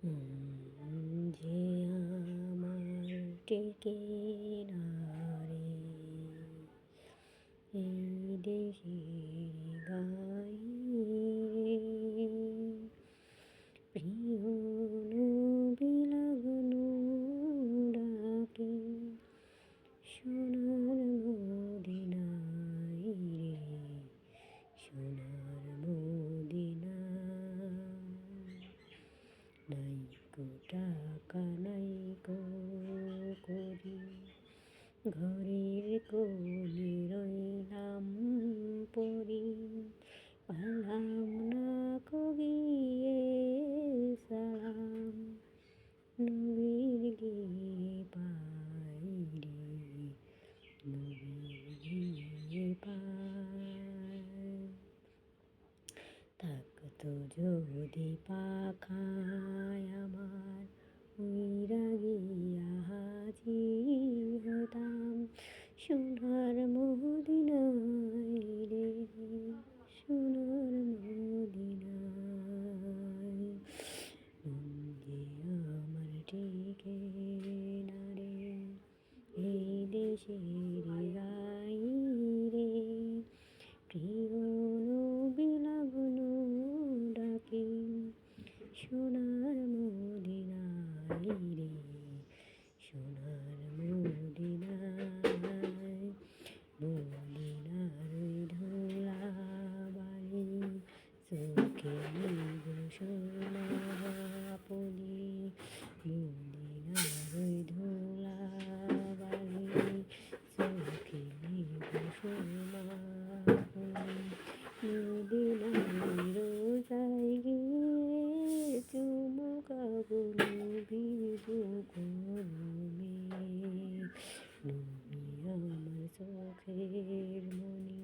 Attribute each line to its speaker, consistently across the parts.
Speaker 1: যে আমার টেকে না রে এই দেশের গায়ে প্রিয় নবী লাগলো ডাকে সোনার মদিনায় রে সোনার মদিনায় নাইকো টাকা নাইকো করি ঘরের কোণে রইলাম পরি পালাম না কগিয়ে সালাম নবীর গিয়ে পাই রে নবীর গিয়ে পাই থাকতো যদি পাখায় আমার উইরা গিয়া হাজির হতাম সোনার মদিনায় রে সোনার মদিনায় মন যে আমার টেকে না রে এই দেশের গায়ে রে প্রিয় নবী লাগলো ডাকে সোনার মদিনায় রে সোনার মদিনায় মদিনার ওই ধুলা বাড়ি চোখে নিব সোনা পলি মদিনার ওই ধুলা বাড়ি চোখে নিব সোনা মদিনার রোজায় গিয়ে চুমু খাবো নবীর কদমে নবী আমার চোখের মনি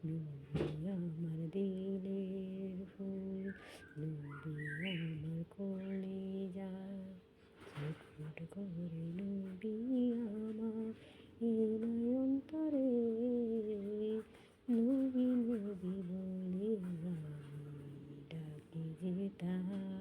Speaker 1: নবী আমার দিলের ফুল নবী আমার কলিজা ছটফট করে নবী আমার এই অন্তরে নবী নবী বলে আমি ডাকি যেতাম।